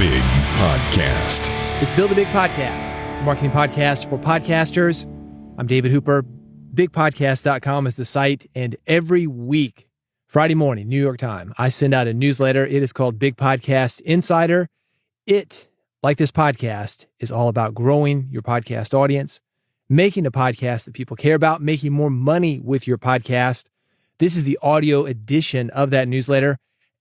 Big Podcast. It's Build a Big Podcast, a marketing podcast for podcasters. I'm David Hooper. BigPodcast.com is the site, and every week, Friday morning, New York time, I send out a newsletter. It is called Big Podcast Insider. It, like this podcast, is all about growing your podcast audience, making a podcast that people care about, making more money with your podcast. This is the audio edition of that newsletter.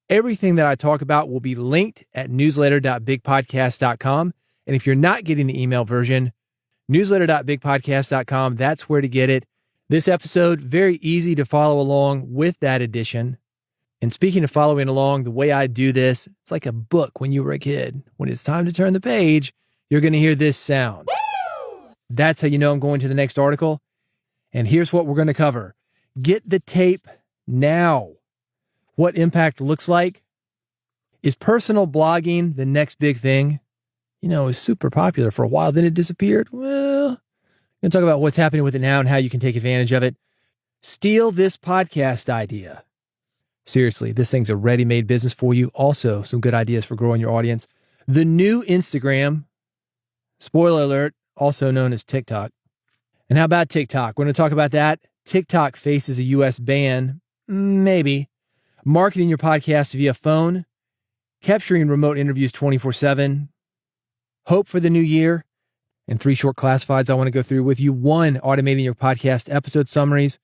Everything that I talk about will be linked at newsletter.bigpodcast.com. And if you're not getting the email version, newsletter.bigpodcast.com, that's where to get it. This episode, very easy to follow along with that edition. And speaking of following along, the way I do this, it's like a book when you were a kid. When it's time to turn the page, you're going to hear this sound. That's how you know I'm going to the next article. And here's what we're going to cover. Get the tape now. What impact looks like. Is personal blogging the next big thing? You know, it was super popular for a while, then it disappeared. Well, I'm going to talk about what's happening with it now and how you can take advantage of it. Steal this podcast idea. Seriously, this thing's a ready-made business for you. Also, some good ideas for growing your audience. The new Instagram, spoiler alert, also known as TikTok. And how about TikTok? We're going to talk about that. TikTok faces a U.S. ban. Maybe. Marketing your podcast via phone. Capturing remote interviews 24/7. Hope for the new year. And 3 short classifieds I want to go through with you. 1, automating your podcast episode summaries.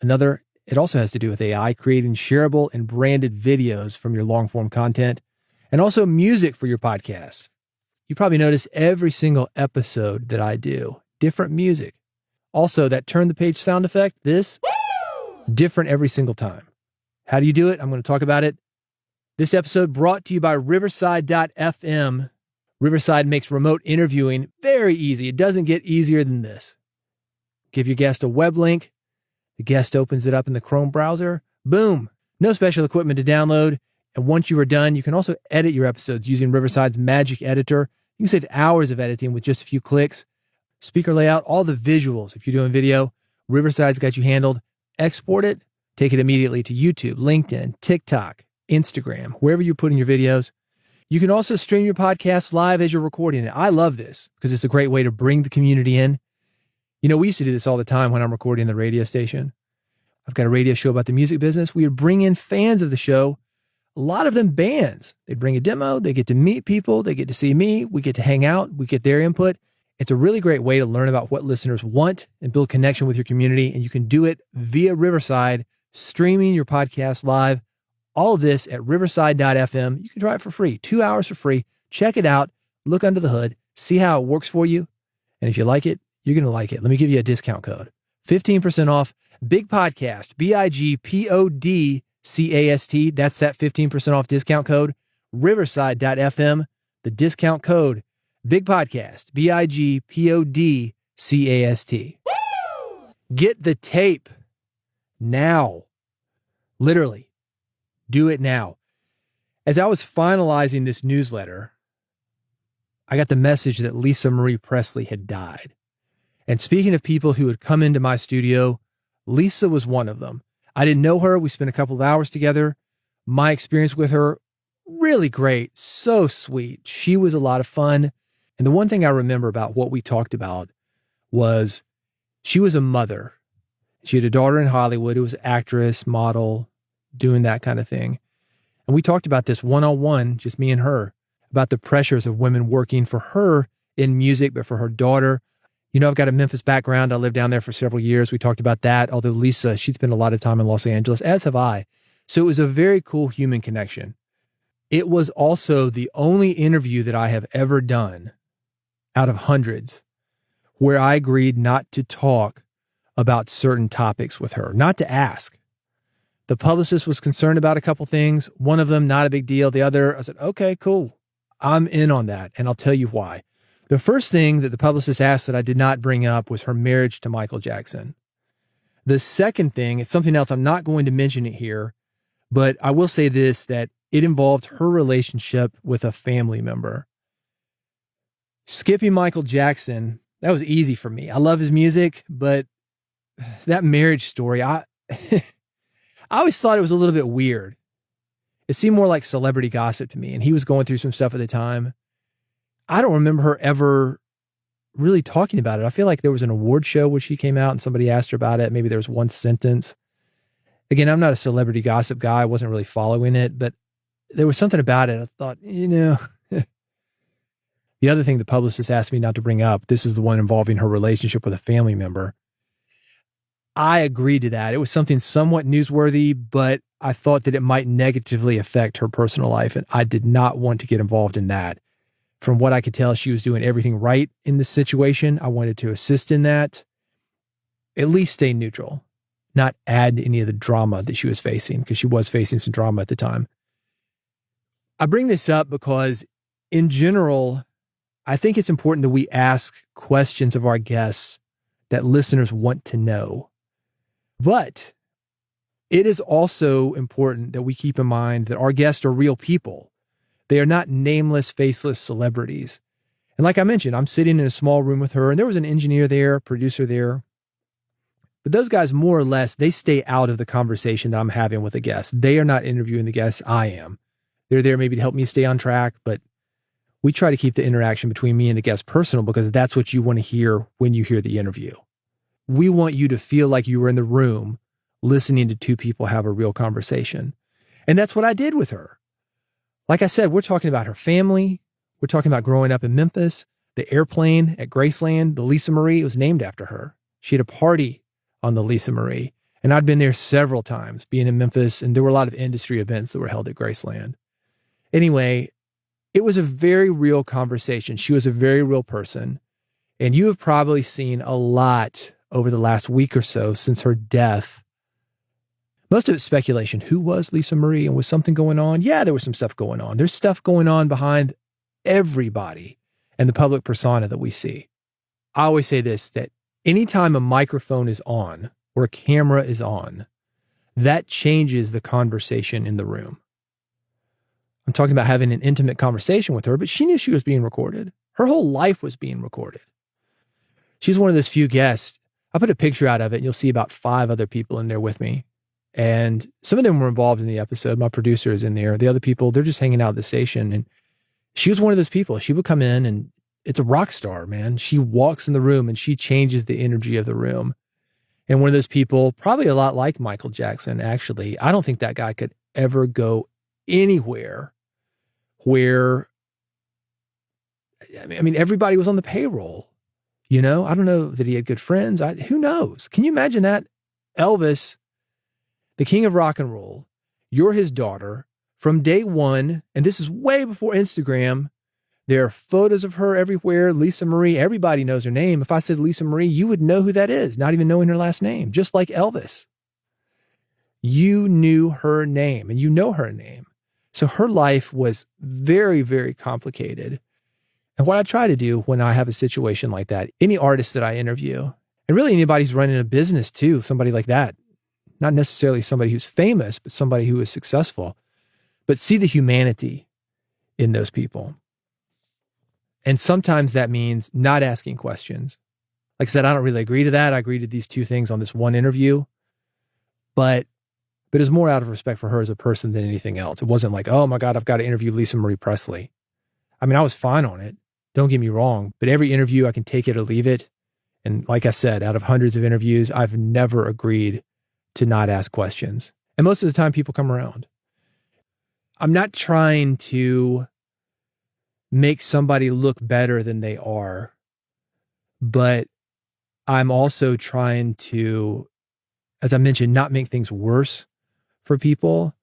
Another, it also has to do with AI, creating shareable and branded videos from your long-form content. And also music for your podcast. You probably notice every single episode that I do, different music. Also, that turn the page sound effect, this, different every single time. How do you do it? I'm going to talk about it. This episode brought to you by Riverside.fm. Riverside makes remote interviewing very easy. It doesn't get easier than this. Give your guest a web link. The guest opens it up in the Chrome browser. Boom. No special equipment to download. And once you are done, you can also edit your episodes using Riverside's Magic Editor. You can save hours of editing with just a few clicks. Speaker layout, all the visuals. If you're doing video, Riverside's got you handled. Export it. Take it immediately to YouTube, LinkedIn, TikTok, Instagram, wherever you're putting your videos. You can also stream your podcast live as you're recording it. I love this because it's a great way to bring the community in. You know, we used to do this all the time when I'm recording the radio station. I've got a radio show about the music business. We would bring in fans of the show, a lot of them bands. They'd bring a demo. They get to meet people. They get to see me. We get to hang out. We get their input. It's a really great way to learn about what listeners want and build connection with your community. And you can do it via Riverside, streaming your podcast live. All of this at riverside.fm. You can try it for free, 2 hours for free. Check it out. Look under the hood. See how it works for you. And if you like it, you're going to like it. Let me give you a discount code. 15% off. Big Podcast, BIGPODCAST. That's that 15% off discount code. Riverside.fm. The discount code. Big Podcast, BIGPODCAST. Get the tape now. Literally. Do it now. As I was finalizing this newsletter, I got the message that Lisa Marie Presley had died. And speaking of people who had come into my studio, Lisa was one of them. I didn't know her. We spent a couple of hours together. My experience with her, really great. So sweet. She was a lot of fun. And the one thing I remember about what we talked about was she was a mother. She had a daughter in Hollywood who was an actress, model, doing that kind of thing. And we talked about this one-on-one, just me and her, about the pressures of women working for her in music, but for her daughter. You know, I've got a Memphis background. I lived down there for several years. We talked about that. Although Lisa, she'd spent a lot of time in Los Angeles, as have I. So it was a very cool human connection. It was also the only interview that I have ever done out of hundreds where I agreed not to talk about certain topics with her, not to ask. The publicist was concerned about a couple things. One of them, not a big deal. The other, I said, okay, cool. I'm in on that. And I'll tell you why. The first thing that the publicist asked that I did not bring up was her marriage to Michael Jackson. The second thing, it's something else. I'm not going to mention it here, but I will say this, that it involved her relationship with a family member. Skipping Michael Jackson, that was easy for me. I love his music, but that marriage story, I always thought it was a little bit weird. It seemed more like celebrity gossip to me. And he was going through some stuff at the time. I don't remember her ever really talking about it. I feel like there was an award show where she came out and somebody asked her about it. Maybe there was one sentence. Again, I'm not a celebrity gossip guy. I wasn't really following it, but there was something about it. I thought, the other thing the publicist asked me not to bring up, this is the one involving her relationship with a family member. I agreed to that. It was something somewhat newsworthy, but I thought that it might negatively affect her personal life, and I did not want to get involved in that. From what I could tell, she was doing everything right in this situation. I wanted to assist in that, at least stay neutral, not add to any of the drama that she was facing, because she was facing some drama at the time. I bring this up because, in general, I think it's important that we ask questions of our guests that listeners want to know. But it is also important that we keep in mind that our guests are real people. They are not nameless, faceless celebrities. And like I mentioned, I'm sitting in a small room with her, and there was an engineer there, producer there. But those guys, more or less, they stay out of the conversation that I'm having with a guest. They are not interviewing the guest. I am. They're there maybe to help me stay on track, but we try to keep the interaction between me and the guest personal, because that's what you want to hear when you hear the interview. We want you to feel like you were in the room listening to two people have a real conversation. And that's what I did with her. Like I said, we're talking about her family. We're talking about growing up in Memphis, the airplane at Graceland, the Lisa Marie. It was named after her. She had a party on the Lisa Marie. And I'd been there several times being in Memphis, and there were a lot of industry events that were held at Graceland. Anyway, it was a very real conversation. She was a very real person. And you have probably seen a lot over the last week or so since her death. Most of it's speculation. Who was Lisa Marie, and was something going on? Yeah, there was some stuff going on. There's stuff going on behind everybody and the public persona that we see. I always say this, that anytime a microphone is on or a camera is on, that changes the conversation in the room. I'm talking about having an intimate conversation with her, but she knew she was being recorded. Her whole life was being recorded. She's one of those few guests. I put a picture out of it, and you'll see about 5 other people in there with me. And some of them were involved in the episode. My producer is in there. The other people, they're just hanging out at the station. And she was one of those people. She would come in, and it's a rock star, man. She walks in the room and she changes the energy of the room. And one of those people, probably a lot like Michael Jackson, actually. I don't think that guy could ever go anywhere where, I mean, everybody was on the payroll. I don't know that he had good friends. Who knows? Can you imagine that? Elvis, the king of rock and roll, you're his daughter from day one. And this is way before Instagram. There are photos of her everywhere. Lisa Marie, everybody knows her name. If I said Lisa Marie, you would know who that is, not even knowing her last name, just like Elvis. You knew her name, and you know her name. So her life was very, very complicated. And what I try to do when I have a situation like that, any artist that I interview, and really anybody who's running a business too, somebody like that, not necessarily somebody who's famous, but somebody who is successful, but see the humanity in those people. And sometimes that means not asking questions. Like I said, I don't really agree to that. I agree to these 2 things on this one interview, but it's more out of respect for her as a person than anything else. It wasn't like, oh my God, I've got to interview Lisa Marie Presley. I mean, I was fine on it. Don't get me wrong, but every interview I can take it or leave it. And like I said, out of hundreds of interviews, I've never agreed to not ask questions. And most of the time people come around. I'm not trying to make somebody look better than they are, but I'm also trying to, as I mentioned, not make things worse for people.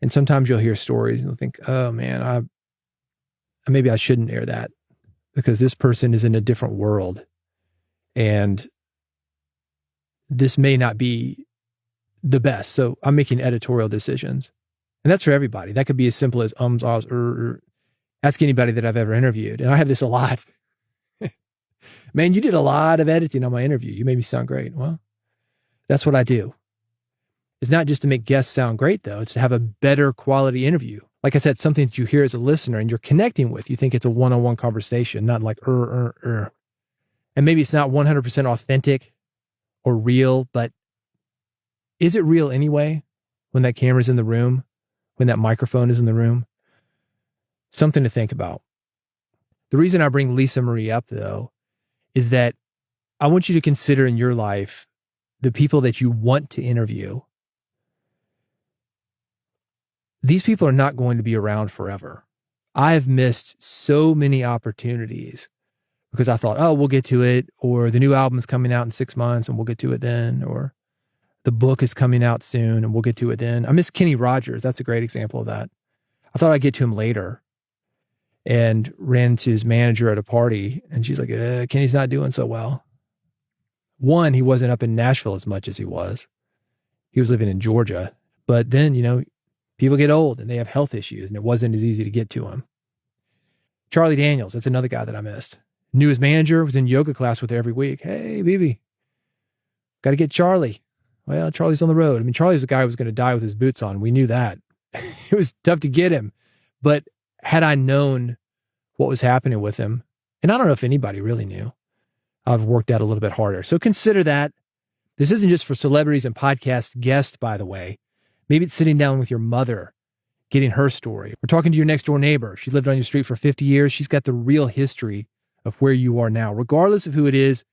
And sometimes you'll hear stories and you'll think, oh man, maybe I shouldn't air that because this person is in a different world. And this may not be the best. So I'm making editorial decisions. And that's for everybody. That could be as simple as ahs, ask anybody that I've ever interviewed. And I have this a lot. Man, you did a lot of editing on my interview. You made me sound great. Well, that's what I do. It's not just to make guests sound great, though. It's to have a better quality interview. Like I said, something that you hear as a listener and you're connecting with. You think it's a one-on-one conversation, not like, And maybe it's not 100% authentic or real, but is it real anyway when that camera's in the room when that microphone is in the room? Something to think about. The reason I bring Lisa Marie up, though, is that I want you to consider in your life the people that you want to interview. These people are not going to be around forever. I have missed so many opportunities because I thought, oh, we'll get to it, or the new album's coming out in 6 months and we'll get to it then, or the book is coming out soon and we'll get to it then. I miss Kenny Rogers. That's a great example of that. I thought I'd get to him later and ran into his manager at a party, and she's like, Kenny's not doing so well. One, he wasn't up in Nashville as much as he was. He was living in Georgia. But then, people get old and they have health issues, and it wasn't as easy to get to him. Charlie Daniels, that's another guy that I missed. Knew his manager, was in yoga class with her every week. Hey, BB, got to get Charlie. Well, Charlie's on the road. I mean, Charlie's the guy who was going to die with his boots on. We knew that. It was tough to get him. But had I known what was happening with him, and I don't know if anybody really knew, I've worked out a little bit harder. So consider that. This isn't just for celebrities and podcast guests, by the way. Maybe it's sitting down with your mother, getting her story. We're talking to your next door neighbor. She lived on your street for 50 years. She's got the real history of where you are now. Regardless of who it is,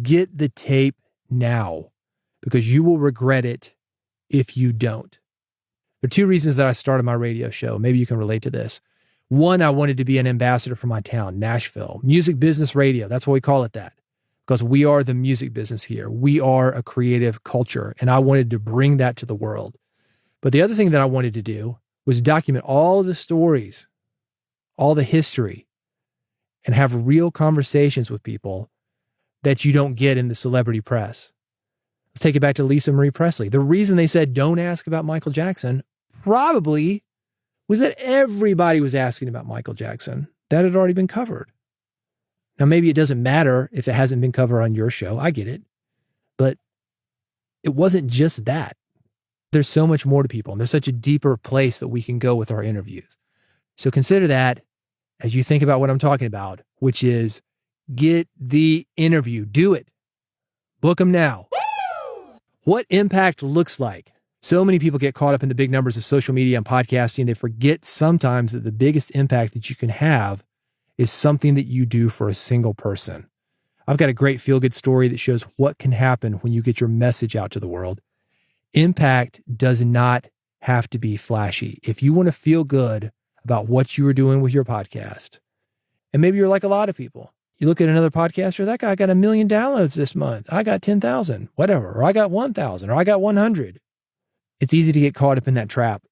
get the tape now, because you will regret it if you don't. There are two reasons that I started my radio show. Maybe you can relate to this. One, I wanted to be an ambassador for my town, Nashville. Music business radio. That's why we call it that, because we are the music business here. We are a creative culture, and I wanted to bring that to the world. But the other thing that I wanted to do was document all the stories, all the history, and have real conversations with people that you don't get in the celebrity press. Let's take it back to Lisa Marie Presley. The reason they said don't ask about Michael Jackson probably was that everybody was asking about Michael Jackson. That had already been covered. Now, maybe it doesn't matter if it hasn't been covered on your show. I get it. But it wasn't just that. There's so much more to people, and there's such a deeper place that we can go with our interviews. So consider that as you think about what I'm talking about, which is get the interview. Do it. Book them now. Woo! What impact looks like. So many people get caught up in the big numbers of social media and podcasting. They forget sometimes that the biggest impact that you can have is something that you do for a single person. I've got a great feel-good story that shows what can happen when you get your message out to the world. Impact does not have to be flashy. If you want to feel good about what you are doing with your podcast, and maybe you're like a lot of people, you look at another podcaster, that guy got 1 million downloads this month. I got 10,000, whatever, or I got 1,000, or I got 100. It's easy to get caught up in that trap,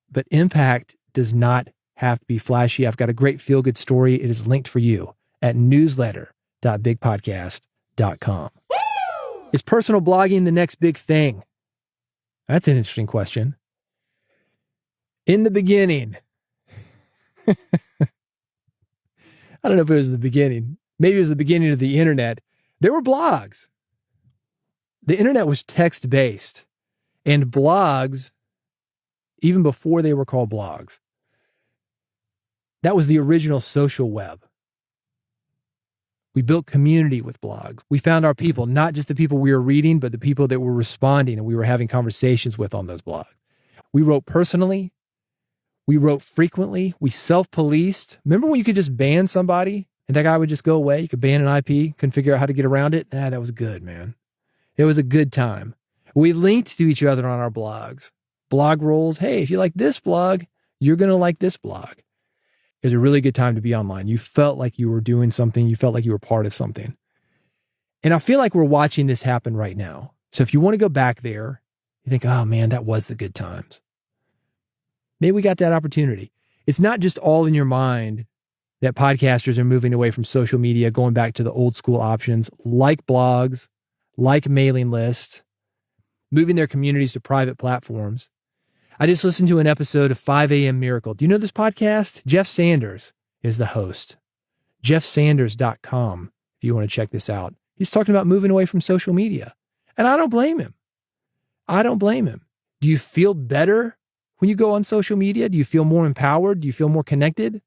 but impact does not have to be flashy. I've got a great feel-good story. It is linked for you at newsletter.bigpodcast.com. Woo! Is personal blogging the next big thing? That's an interesting question. In the beginning, I don't know if it was the beginning. Maybe it was the beginning of the internet. There were blogs. The internet was text-based. And blogs, even before they were called blogs, that was the original social web. We built community with blogs. We found our people, not just the people we were reading, but the people that were responding and we were having conversations with on those blogs. We wrote personally. We wrote frequently. We self-policed. Remember when you could just ban somebody and that guy would just go away? You could ban an IP, couldn't figure out how to get around it. That was good, man. It was a good time. We linked to each other on our blogs. Blog rolls. Hey, if you like this blog, you're going to like this blog. It was a really good time to be online. You felt like you were doing something. You felt like you were part of something. And I feel like we're watching this happen right now. So if you want to go back there, you think, oh man, that was the good times. Maybe we got that opportunity. It's not just all in your mind that podcasters are moving away from social media, going back to the old school options like blogs, like mailing lists, moving their communities to private platforms. I just listened to an episode of 5 a.m. Miracle. Do you know this podcast? Jeff Sanders is the host. JeffSanders.com, if you want to check this out. He's talking about moving away from social media. And I don't blame him. I don't blame him. Do you feel better when you go on social media? Do you feel more empowered? Do you feel more connected?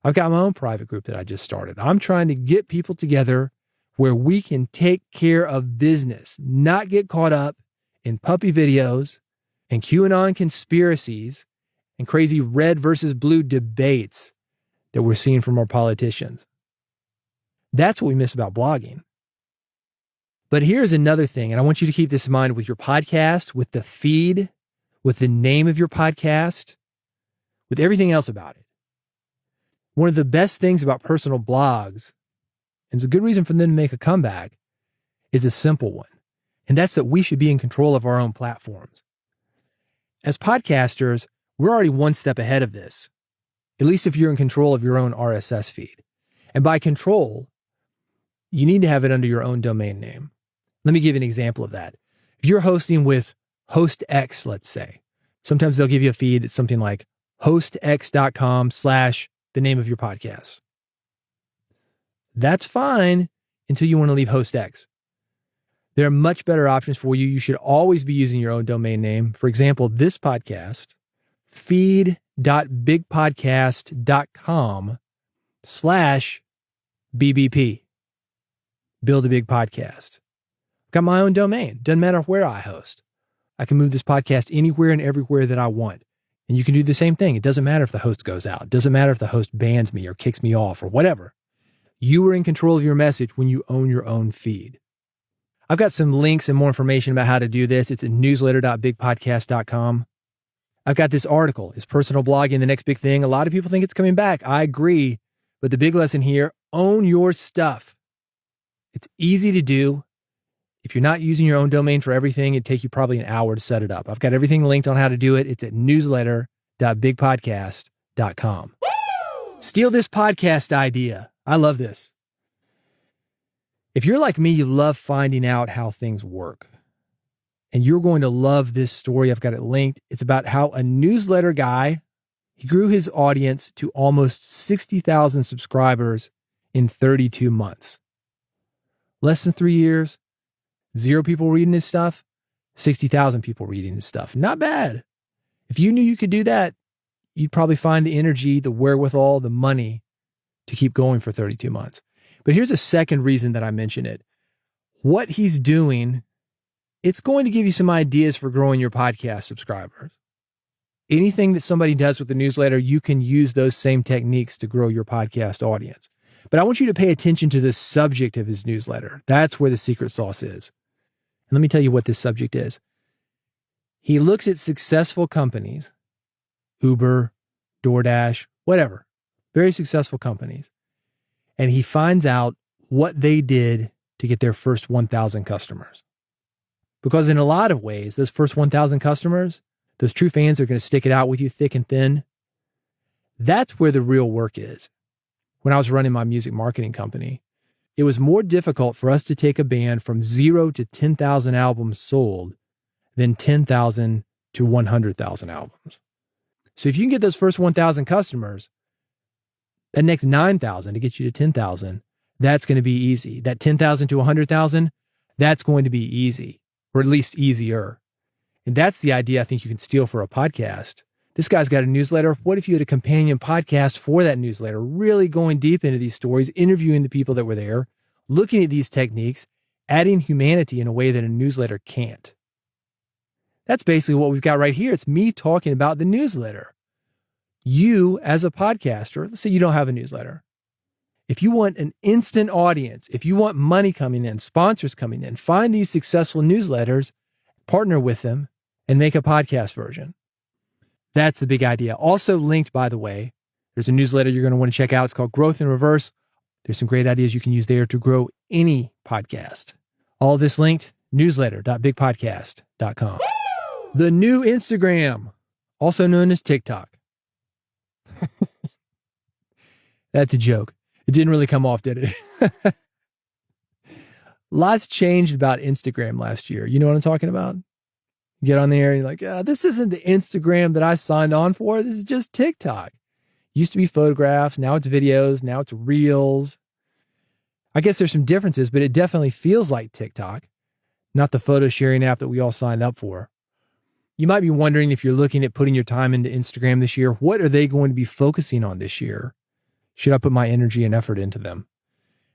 I've got my own private group that I just started. I'm trying to get people together where we can take care of business, not get caught up in puppy videos and QAnon conspiracies and crazy red versus blue debates that we're seeing from our politicians. That's what we miss about blogging. But here's another thing, and I want you to keep this in mind with your podcast, with the feed, with the name of your podcast, with everything else about it. One of the best things about personal blogs, and it's a good reason for them to make a comeback, is a simple one. And that's that we should be in control of our own platforms. As podcasters, we're already one step ahead of this, at least if you're in control of your own RSS feed. And by control, you need to have it under your own domain name. Let me give you an example of that. If you're hosting with HostX, let's say, sometimes they'll give you a feed that's something like hostx.com/ the name of your podcast. That's fine until you want to leave HostX. There are much better options for you. You should always be using your own domain name. For example, this podcast, feed.bigpodcast.com/BBP. Build a Big Podcast. I've got my own domain. Doesn't matter where I host. I can move this podcast anywhere and everywhere that I want. And you can do the same thing. It doesn't matter if the host goes out. It doesn't matter if the host bans me or kicks me off or whatever. You are in control of your message when you own your own feed. I've got some links and more information about how to do this. It's at newsletter.bigpodcast.com. I've got this article. Is personal blogging the next big thing? A lot of people think it's coming back. I agree. But the big lesson here, own your stuff. It's easy to do. If you're not using your own domain for everything, it'd take you probably an hour to set it up. I've got everything linked on how to do it. It's at newsletter.bigpodcast.com. Steal this podcast idea. I love this. If you're like me, you love finding out how things work. And you're going to love this story. I've got it linked. It's about how a newsletter guy, he grew his audience to almost 60,000 subscribers in 32 months. Less than 3 years, 0 people reading his stuff, 60,000 people reading his stuff. Not bad. If you knew you could do that, you'd probably find the energy, the wherewithal, the money to keep going for 32 months. But here's a second reason that I mention it. What he's doing, it's going to give you some ideas for growing your podcast subscribers. Anything that somebody does with the newsletter, you can use those same techniques to grow your podcast audience. But I want you to pay attention to the subject of his newsletter. That's where the secret sauce is. And let me tell you what this subject is. He looks at successful companies, Uber, DoorDash, whatever, very successful companies. And he finds out what they did to get their first 1,000 customers. Because in a lot of ways, those first 1,000 customers, those true fans are going to stick it out with you thick and thin. That's where the real work is. When I was running my music marketing company, it was more difficult for us to take a band from 0 to 10,000 albums sold than 10,000 to 100,000 albums. So if you can get those first 1,000 customers, that next 9,000 to get you to 10,000, that's going to be easy. That 10,000 to 100,000, that's going to be easy, or at least easier. And that's the idea I think you can steal for a podcast. This guy's got a newsletter. What if you had a companion podcast for that newsletter, really going deep into these stories, interviewing the people that were there, looking at these techniques, adding humanity in a way that a newsletter can't? That's basically what we've got right here. It's me talking about the newsletter. You, as a podcaster, let's say you don't have a newsletter. If you want an instant audience, if you want money coming in, sponsors coming in, find these successful newsletters, partner with them, and make a podcast version. That's the big idea. Also linked, by the way, there's a newsletter you're going to want to check out. It's called Growth in Reverse. There's some great ideas you can use there to grow any podcast. All of this linked, newsletter.bigpodcast.com. The new Instagram, also known as TikTok. That's a joke. It didn't really come off, did it? Lots changed about Instagram last year. You know what I'm talking about? You get on there and you're like, this isn't the Instagram that I signed on for. This is just TikTok. Used to be photographs. Now it's videos. Now it's reels. I guess there's some differences, but it definitely feels like TikTok, not the photo sharing app that we all signed up for. You might be wondering, if you're looking at putting your time into Instagram this year, what are they going to be focusing on this year? Should I put my energy and effort into them?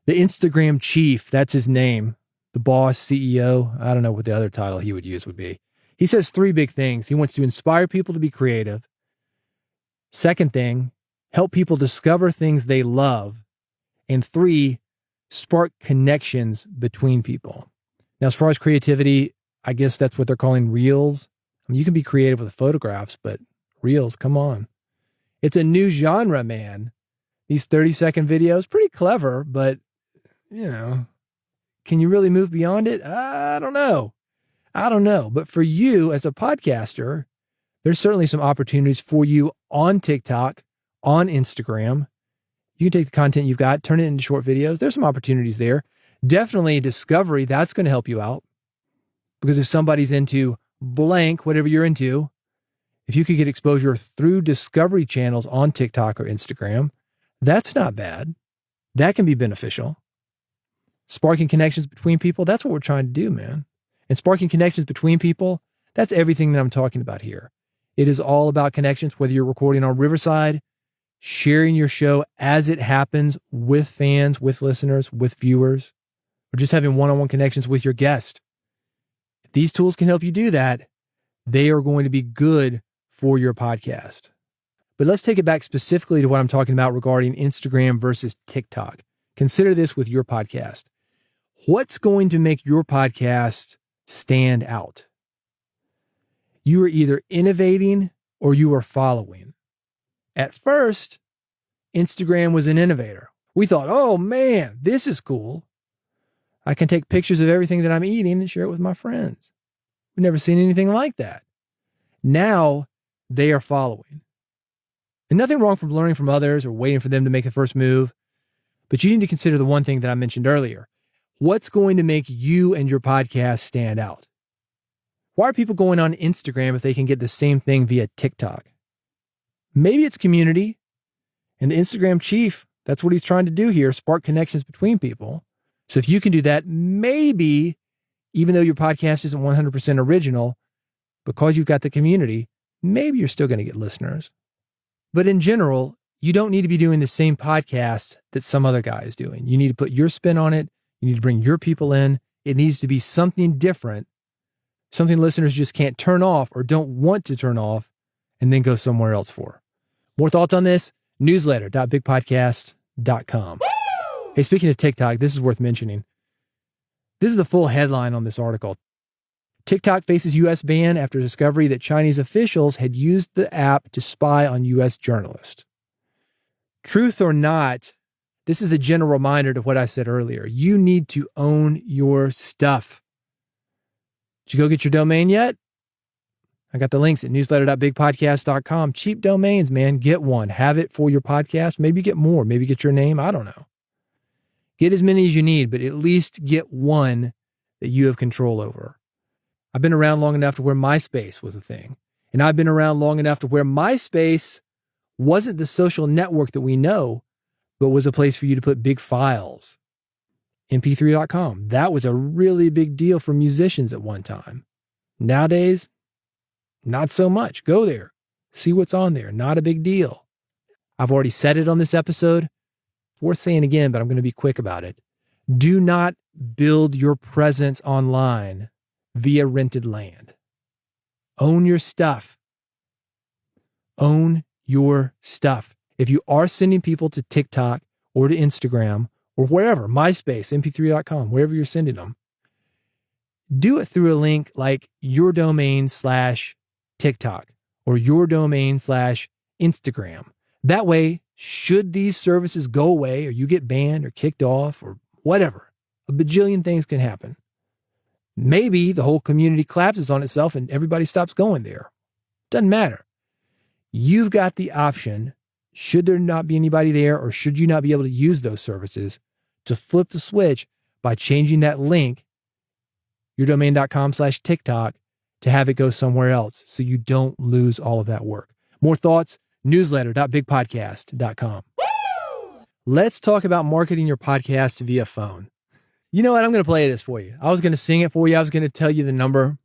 The Instagram chief, that's his name. The boss, CEO, I don't know what the other title he would use would be. He says 3 big things. He wants to inspire people to be creative. Second thing, help people discover things they love. And 3, spark connections between people. Now, as far as creativity, I guess that's what they're calling reels. I mean, you can be creative with photographs, but reels, come on. It's a new genre, man. These 30-second videos, pretty clever, but, can you really move beyond it? I don't know. But for you as a podcaster, there's certainly some opportunities for you on TikTok, on Instagram. You can take the content you've got, turn it into short videos. There's some opportunities there. Definitely discovery, that's going to help you out. Because if somebody's into blank, whatever you're into, if you could get exposure through discovery channels on TikTok or Instagram, that's not bad. That can be beneficial. Sparking connections between people, that's what we're trying to do, man. And sparking connections between people, that's everything that I'm talking about here. It is all about connections, whether you're recording on Riverside, sharing your show as it happens with fans, with listeners, with viewers, or just having one-on-one connections with your guest. If these tools can help you do that, they are going to be good for your podcast. But let's take it back specifically to what I'm talking about regarding Instagram versus TikTok. Consider this with your podcast. What's going to make your podcast stand out? You are either innovating or you are following. At first, Instagram was an innovator. We thought, oh man, this is cool. I can take pictures of everything that I'm eating and share it with my friends. We've never seen anything like that. Now they are following. And nothing wrong from learning from others or waiting for them to make the first move. But you need to consider the one thing that I mentioned earlier. What's going to make you and your podcast stand out? Why are people going on Instagram if they can get the same thing via TikTok? Maybe it's community. And the Instagram chief, that's what he's trying to do here, spark connections between people. So if you can do that, maybe, even though your podcast isn't 100% original, because you've got the community, maybe you're still going to get listeners. But in general, you don't need to be doing the same podcast that some other guy is doing. You need to put your spin on it. You need to bring your people in. It needs to be something different, something listeners just can't turn off or don't want to turn off and then go somewhere else for. More thoughts on this? Newsletter.bigpodcast.com. Hey, speaking of TikTok, this is worth mentioning. This is the full headline on this article. TikTok faces U.S. ban after discovery that Chinese officials had used the app to spy on U.S. journalists. Truth or not, this is a general reminder to what I said earlier. You need to own your stuff. Did you go get your domain yet? I got the links at newsletter.bigpodcast.com. Cheap domains, man. Get one. Have it for your podcast. Maybe get more. Maybe get your name. I don't know. Get as many as you need, but at least get one that you have control over. I've been around long enough to where MySpace was a thing. And I've been around long enough to where MySpace wasn't the social network that we know, but was a place for you to put big files. mp3.com. That was a really big deal for musicians at one time. Nowadays, not so much. Go there. See what's on there. Not a big deal. I've already said it on this episode. It's worth saying again, but I'm going to be quick about it. Do not build your presence online via rented land. Own your stuff. Own your stuff. If you are sending people to TikTok or to Instagram or wherever, MySpace, mp3.com, wherever you're sending them, do it through a link like your domain/TikTok or your domain/Instagram. That way, should these services go away or you get banned or kicked off or whatever, a bajillion things can happen. Maybe the whole community collapses on itself and everybody stops going there. Doesn't matter. You've got the option, should there not be anybody there or should you not be able to use those services, to flip the switch by changing that link, yourdomain.com/TikTok, to have it go somewhere else so you don't lose all of that work. More thoughts? Newsletter.bigpodcast.com. Let's talk about marketing your podcast via phone. You know what? I'm going to play this for you. I was going to sing it for you. I was going to tell you the number.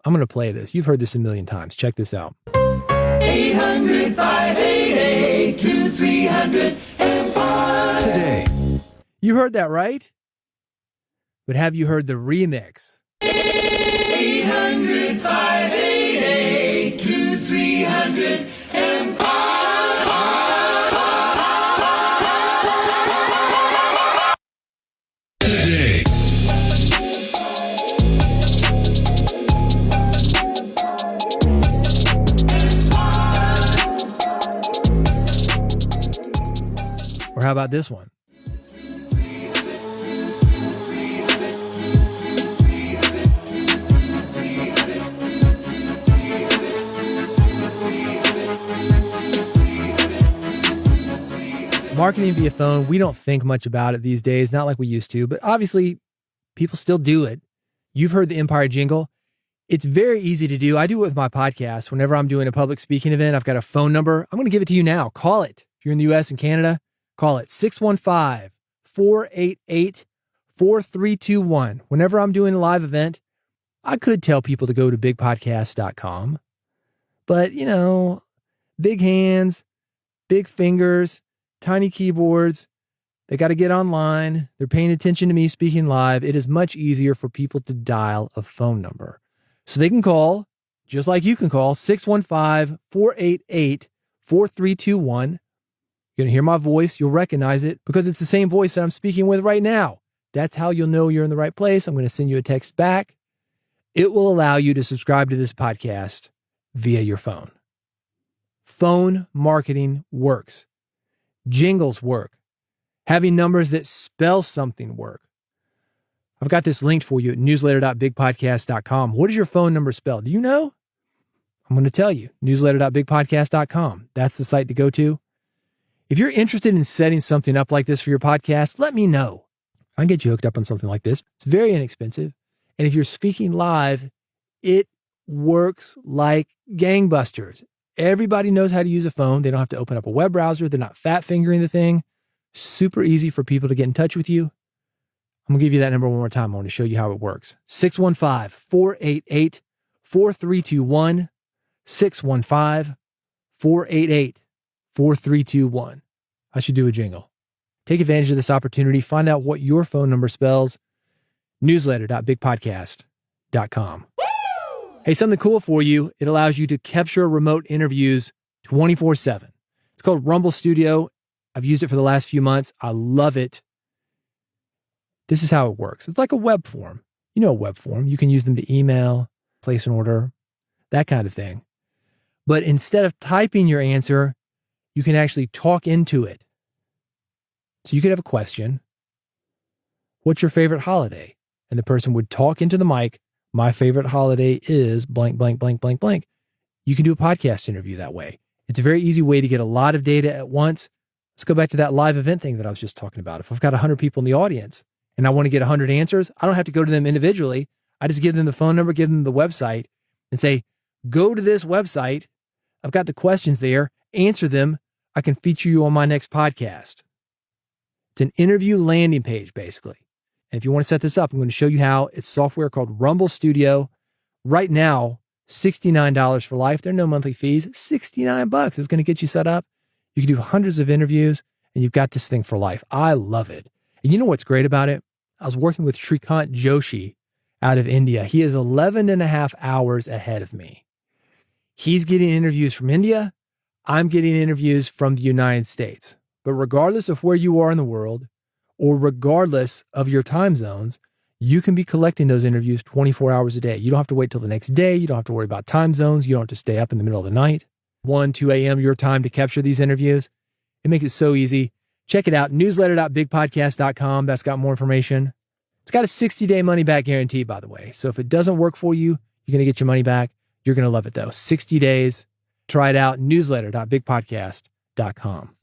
I'm going to play this. You've heard this a million times. Check this out. 800-588-2300 today. You heard that, right? But have you heard the remix? 800-588 1-800-588-2300 Today. Or how about this one? Marketing via phone, we don't think much about it these days, not like we used to, but obviously people still do it. You've heard the Empire jingle. It's very easy to do. I do it with my podcast. Whenever I'm doing a public speaking event, I've got a phone number. I'm going to give it to you now. Call it. If you're in the US and Canada, call it 615-488-4321. Whenever I'm doing a live event, I could tell people to go to bigpodcast.com, but big hands, big fingers, tiny keyboards. They got to get online. They're paying attention to me speaking live. It is much easier for people to dial a phone number. So they can call, just like you can call, 615-488-4321. You're going to hear my voice. You'll recognize it because it's the same voice that I'm speaking with right now. That's how you'll know you're in the right place. I'm going to send you a text back. It will allow you to subscribe to this podcast via your phone. Phone marketing works. Jingles work. Having numbers that spell something work. I've got this linked for you at newsletter.bigpodcast.com. What does your phone number spell? Do you know? I'm going to tell you. Newsletter.bigpodcast.com. That's the site to go to. If you're interested in setting something up like this for your podcast, let me know. I can get you hooked up on something like this. It's very inexpensive. And if you're speaking live, it works like gangbusters. Everybody knows how to use a phone. They don't have to open up a web browser. They're not fat fingering the thing. Super easy for people to get in touch with you. I'm going to give you that number one more time. I want to show you how it works. 615-488-4321. 615-488-4321. I should do a jingle. Take advantage of this opportunity. Find out what your phone number spells. Newsletter.bigpodcast.com. Hey, something cool for you. It allows you to capture remote interviews 24/7. It's called Rumble Studio. I've used it for the last few months. I love it. This is how it works. It's like a web form. You know a web form. You can use them to email, place an order, that kind of thing. But instead of typing your answer, you can actually talk into it. So you could have a question. What's your favorite holiday? And the person would talk into the mic. My favorite holiday is blank, blank, blank, blank, blank. You can do a podcast interview that way. It's a very easy way to get a lot of data at once. Let's go back to that live event thing that I was just talking about. If I've got 100 people in the audience and I want to get 100 answers, I don't have to go to them individually. I just give them the phone number, give them the website and say, go to this website. I've got the questions there. Answer them. I can feature you on my next podcast. It's an interview landing page, basically. And if you want to set this up, I'm going to show you how. It's software called Rumble Studio. Right now, $69 for life. There are no monthly fees. $69 is going to get you set up. You can do hundreds of interviews, and you've got this thing for life. I love it. And you know what's great about it? I was working with Shrikant Joshi out of India. He is 11 and a half hours ahead of me. He's getting interviews from India. I'm getting interviews from the United States. But regardless of where you are in the world, or regardless of your time zones, you can be collecting those interviews 24 hours a day. You don't have to wait till the next day. You don't have to worry about time zones. You don't have to stay up in the middle of the night, 1, 2 a.m. your time to capture these interviews. It makes it so easy. Check it out, newsletter.bigpodcast.com. That's got more information. It's got a 60-day money-back guarantee, by the way. So if it doesn't work for you, you're going to get your money back. You're going to love it, though. 60 days. Try it out, newsletter.bigpodcast.com.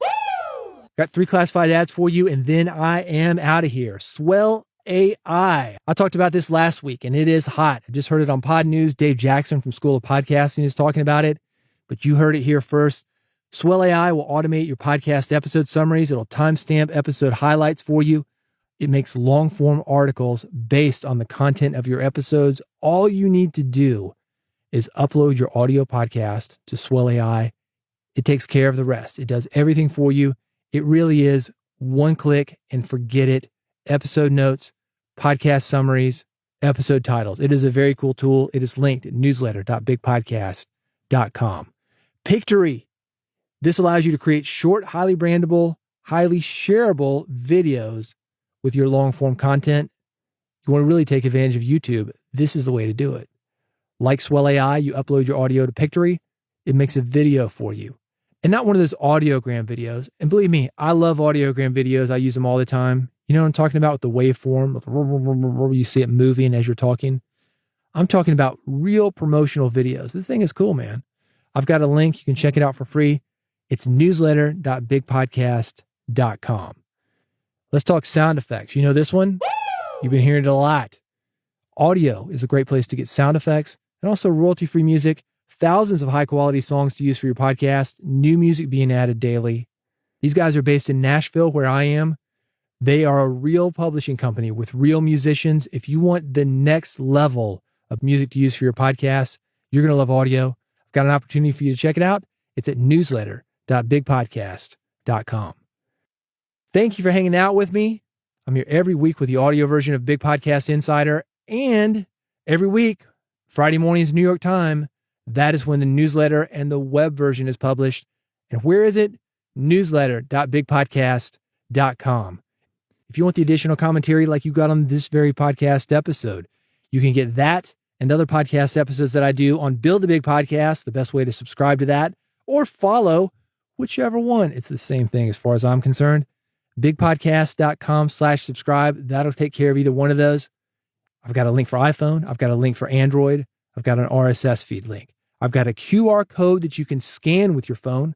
Got 3 classified ads for you, and then I am out of here. Swell AI. I talked about this last week, and it is hot. I just heard it on Pod News. Dave Jackson from School of Podcasting is talking about it, but you heard it here first. Swell AI will automate your podcast episode summaries. It'll timestamp episode highlights for you. It makes long-form articles based on the content of your episodes. All you need to do is upload your audio podcast to Swell AI. It takes care of the rest. It does everything for you. It really is one click and forget it. Episode notes, podcast summaries, episode titles. It is a very cool tool. It is linked at newsletter.bigpodcast.com. Pictory. This allows you to create short, highly brandable, highly shareable videos with your long form content. You want to really take advantage of YouTube. This is the way to do it. Like Swell AI, you upload your audio to Pictory. It makes a video for you. And not one of those audiogram videos. And believe me, I love audiogram videos. I use them all the time. You know what I'm talking about with the waveform? You see it moving as you're talking. I'm talking about real promotional videos. This thing is cool, man. I've got a link. You can check it out for free. It's newsletter.bigpodcast.com. Let's talk sound effects. You know this one? You've been hearing it a lot. Audio is a great place to get sound effects and also royalty-free music. Thousands of high-quality songs to use for your podcast. New music being added daily. These guys are based in Nashville, where I am. They are a real publishing company with real musicians. If you want the next level of music to use for your podcast, you're going to love audio. I've got an opportunity for you to check it out. It's at newsletter.bigpodcast.com. Thank you for hanging out with me. I'm here every week with the audio version of Big Podcast Insider. And every week, Friday mornings, New York time, that is when the newsletter and the web version is published. And where is it? Newsletter.bigpodcast.com. If you want the additional commentary like you got on this very podcast episode, you can get that and other podcast episodes that I do on Build a Big Podcast, the best way to subscribe to that, or follow whichever one. It's the same thing as far as I'm concerned. Bigpodcast.com/subscribe. That'll take care of either one of those. I've got a link for iPhone. I've got a link for Android. I've got an RSS feed link. I've got a QR code that you can scan with your phone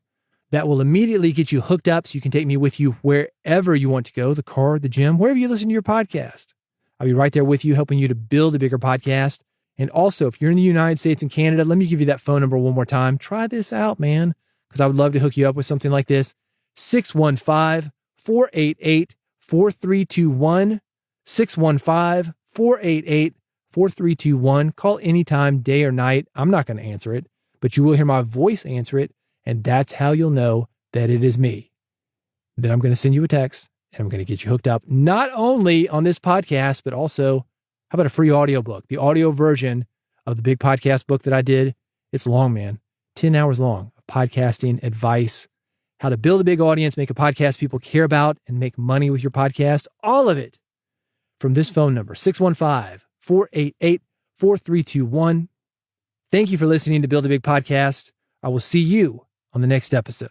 that will immediately get you hooked up so you can take me with you wherever you want to go, the car, the gym, wherever you listen to your podcast. I'll be right there with you, helping you to build a bigger podcast. And also, if you're in the United States and Canada, let me give you that phone number one more time. Try this out, man, because I would love to hook you up with something like this. 615-488-4321. 615-488-4321. Call anytime, day or night. I'm not going to answer it, but you will hear my voice answer it. And that's how you'll know that it is me. Then I'm going to send you a text and I'm going to get you hooked up, not only on this podcast, but also, how about a free audiobook? The audio version of the Big Podcast book that I did. It's long, man. 10 hours long of podcasting advice, how to build a big audience, make a podcast people care about, and make money with your podcast. All of it from this phone number, 615-488-4321. Thank you for listening to Build a Big Podcast. I will see you on the next episode.